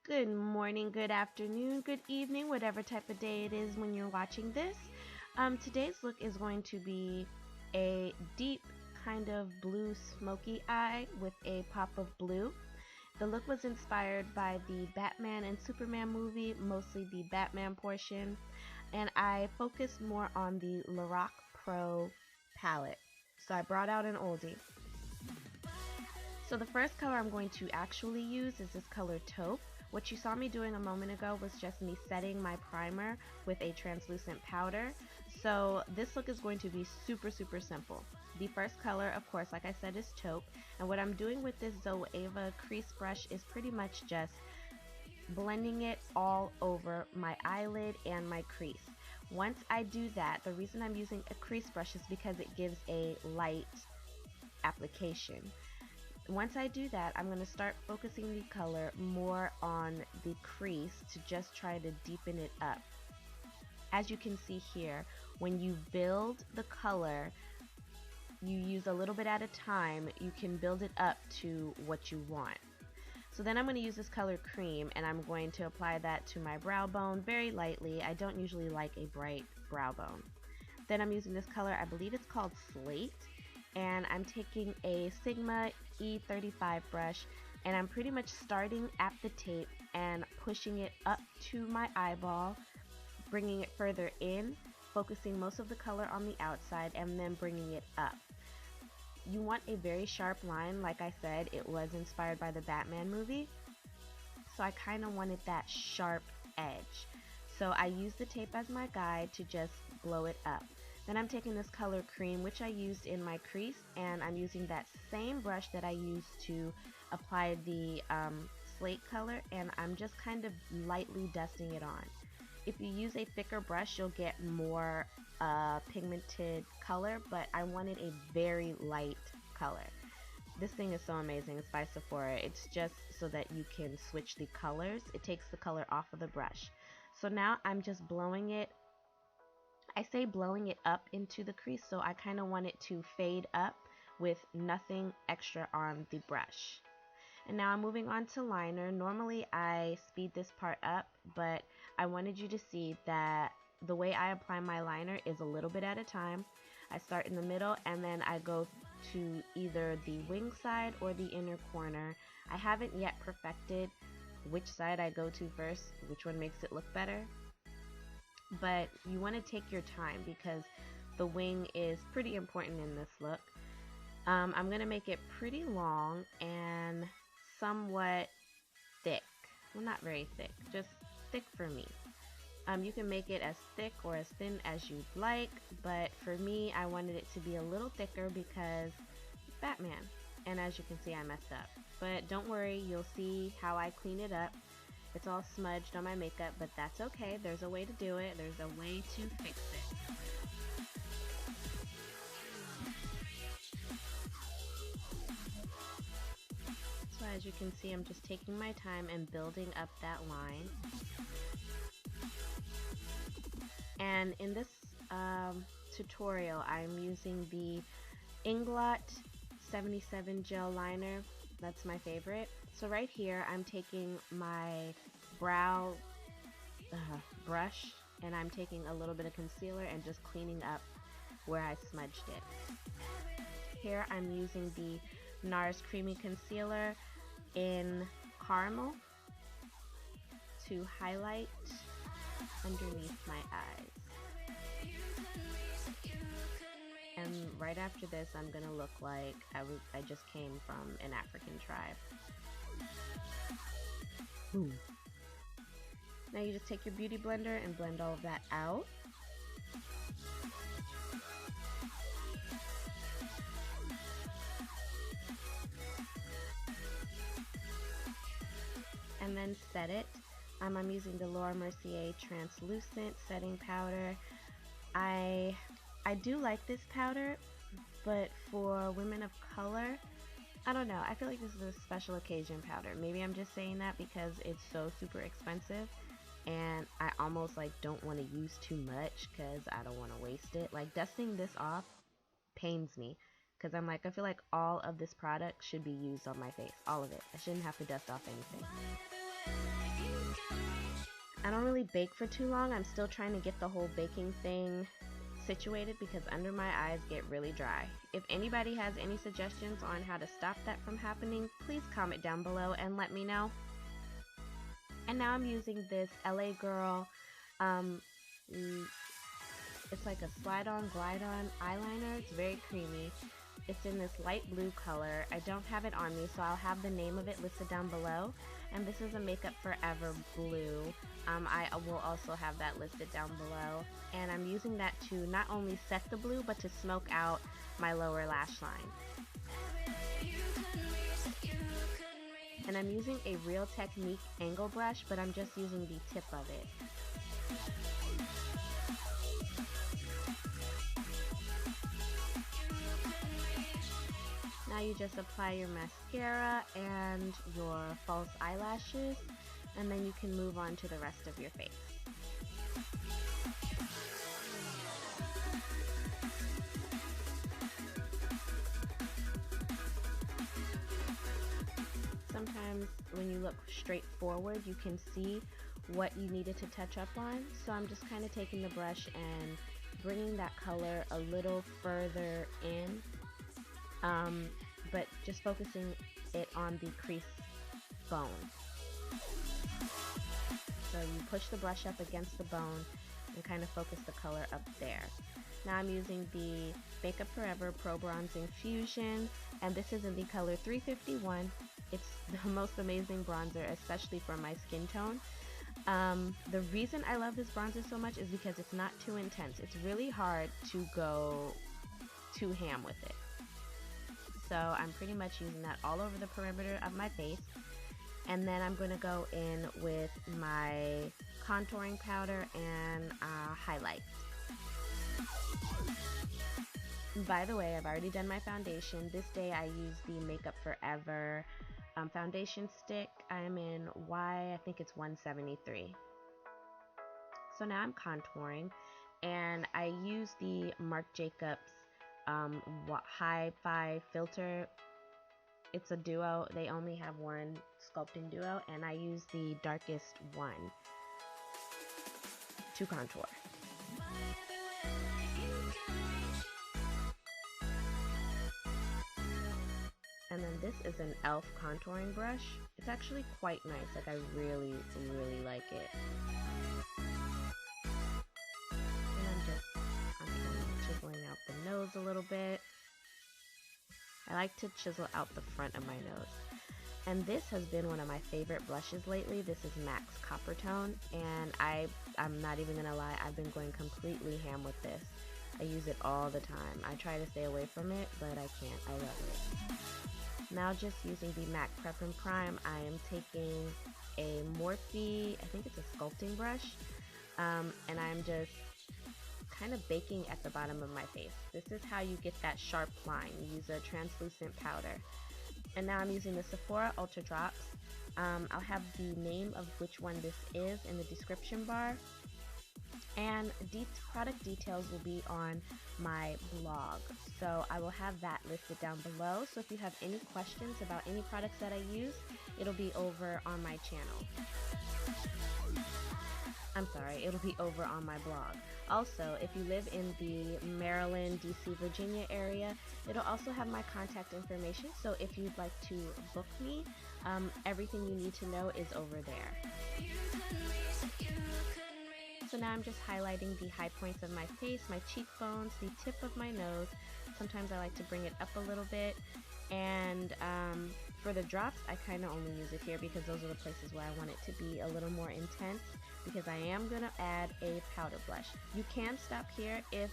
Good morning, good afternoon, good evening, whatever type of day it is when you're watching this. Today's look is going to be a deep kind of blue smoky eye with a pop of blue. The look was inspired by the Batman and Superman movie, mostly the Batman portion, and I focused more on the Loroc Pro Pallet. So I brought out an oldie. So the first color I'm going to actually use is this color taupe. What you saw me doing a moment ago was just me setting my primer with a translucent powder. So this look is going to be super simple. The first color, of course, like I said, is taupe. And what I'm doing with this Zoeva crease brush is pretty much just blending it all over my eyelid and my crease. Once I do that, the reason I'm using a crease brush is because it gives a light application. Once I do that, I'm going to start focusing the color more on the crease to just try to deepen it up. As you can see here, when you build the color, you use a little bit at a time, you can build it up to what you want. So then I'm going to use this color cream and I'm going to apply that to my brow bone very lightly. I don't usually like a bright brow bone. Then I'm using this color, I believe it's called Slate, and I'm taking a Sigma E35 brush and I'm pretty much starting at the tape and pushing it up to my eyeball, bringing it further in, focusing most of the color on the outside, and then bringing it up. You want a very sharp line. Like I said, it was inspired by the Batman movie, so I kind of wanted that sharp edge. So I used the tape as my guide to just blow it up. Then I'm taking this color cream, which I used in my crease, and I'm using that same brush that I used to apply the slate color, and I'm just kind of lightly dusting it on. If you use a thicker brush, you'll get more pigmented color, but I wanted a very light color. This thing is so amazing. It's by Sephora. It's just so that you can switch the colors. It takes the color off of the brush. So now I'm just blowing it. I say blowing it up into the crease, so I kind of want it to fade up with nothing extra on the brush. And now I'm moving on to liner. Normally I speed this part up, but I wanted you to see that the way I apply my liner is a little bit at a time. I start in the middle and then I go to either the wing side or the inner corner. I haven't yet perfected which side I go to first, which one makes it look better. But you want to take your time because the wing is pretty important in this look. I'm going to make it pretty long and somewhat thick. Well, not very thick, just thick for me. You can make it as thick or as thin as you'd like, but for me, I wanted it to be a little thicker because it's Batman. And as you can see, I messed up. But don't worry, you'll see how I clean it up. It's all smudged on my makeup, but that's okay. There's a way to do it. There's a way to fix it. So as you can see, I'm just taking my time and building up that line. And in this tutorial, I'm using the Inglot 77 gel liner. That's my favorite. So right here, I'm taking my brow brush and I'm taking a little bit of concealer and just cleaning up where I smudged it. Here I'm using the NARS Creamy Concealer in Caramel to highlight underneath my eyes. And right after this, I'm gonna look like I just came from an African tribe. Ooh. Now you just take your beauty blender and blend all of that out. And then set it. I'm using the Mercier translucent setting powder. I do like this powder, but for women of color, I don't know, I feel like this is a special occasion powder. Maybe I'm just saying that because it's so super expensive and I almost like don't want to use too much because I don't want to waste it. Like dusting this off pains me because I'm like, I feel like all of this product should be used on my face, all of it. I shouldn't have to dust off anything. I don't really bake for too long. I'm still trying to get the whole baking thing situated because under my eyes get really dry. If anybody has any suggestions on how to stop that from happening, please comment down below and let me know. And now I'm using this LA Girl, it's like a slide-on, glide-on eyeliner. It's very creamy. It's in this light blue color. I don't have it on me, so I'll have the name of it listed down below. And this is a Makeupforever blue. I will also have that listed down below. And I'm using that to not only set the blue, but to smoke out my lower lash line. And I'm using a Real Technique angle brush, but I'm just using the tip of it. Now you just apply your mascara and your false eyelashes, and then you can move on to the rest of your face. Sometimes when you look straight forward, you can see what you needed to touch up on. So I'm just kind of taking the brush and bringing that color a little further in, but just focusing it on the crease bone. So you push the brush up against the bone and kind of focus the color up there. Now I'm using the Makeupforever Pro Bronzing Fusion, and this is in the color 351. It's the most amazing bronzer, especially for my skin tone. The reason I love this bronzer so much is because it's not too intense. It's really hard to go too ham with it. So I'm pretty much using that all over the perimeter of my face. And then I'm going to go in with my contouring powder and highlight. By the way, I've already done my foundation. This day I used the Makeupforever foundation stick. I'm in I think it's 173. So now I'm contouring, and I use the Marcjacobs Hi-Fi filter. It's a duo. They only have one sculpting duo, and I use the darkest one to contour. And then this is an e.l.f. contouring brush. It's actually quite nice. Like, I really, really like it. And I'm just chiseling out the nose a little bit. I like to chisel out the front of my nose. And this has been one of my favorite blushes lately. This is MAC's Coppertone, and I'm not even gonna lie, I've been going completely ham with this. I use it all the time. I try to stay away from it, but I can't. I love it. Now just using the MAC Prep and Prime, I am taking a Morphe, I think it's a sculpting brush, and I'm just kind of baking at the bottom of my face. This is how you get that sharp line. You use a translucent powder. And now I'm using the Sephora Ultra Drops. I'll have the name of which one this is in the description bar. And product details will be on my blog. So I will have that listed down below. So if you have any questions about any products that I use, it'll be over on my channel. I'm sorry, it'll be over on my blog. Also, if you live in the Maryland, DC, Virginia area, it'll also have my contact information. So if you'd like to book me, everything you need to know is over there. So now I'm just highlighting the high points of my face, my cheekbones, the tip of my nose. Sometimes I like to bring it up a little bit. And for the drops, I kind of only use it here because those are the places where I want it to be a little more intense, because I am going to add a powder blush. You can stop here if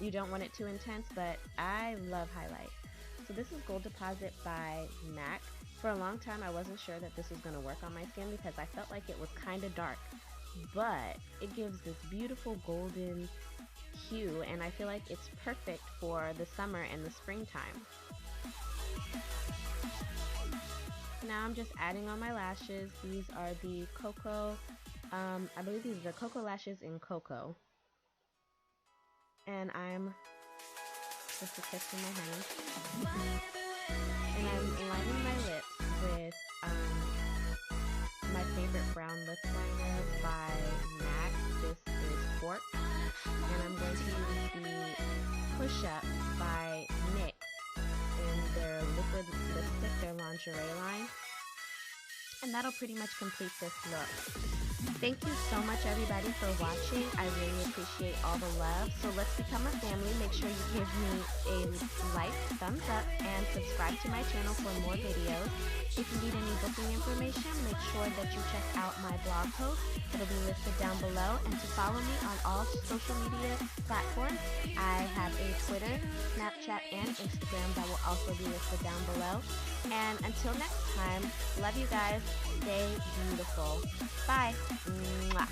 you don't want it too intense, but I love highlight. So this is Gold Deposit by MAC. For a long time, I wasn't sure that this was going to work on my skin because I felt like it was kind of dark. But it gives this beautiful golden hue, and I feel like it's perfect for the summer and the springtime. Now I'm just adding on my lashes. These are the Cocoa, I believe these are the Cocoa Lashes in Cocoa. And I'm just testing my honey. And I'm lining my lips with my favorite Brown Lip Liner by MAC. This is Quartz. And I'm going to use the Push Up by NYX in their liquid lipstick, their lingerie line. And that'll pretty much complete this look. Thank you so much everybody for watching. I really appreciate all the love. So let's become a family. Make sure you give me a like, thumbs up, and subscribe to my channel for more videos. If you need any booking information, make sure that you check out my blog post. It'll be listed down below. And to follow me on all social media platforms, I have a Twitter, Snapchat, and Instagram that will also be listed down below. And until next time, love you guys. Stay beautiful. Bye. Mwah.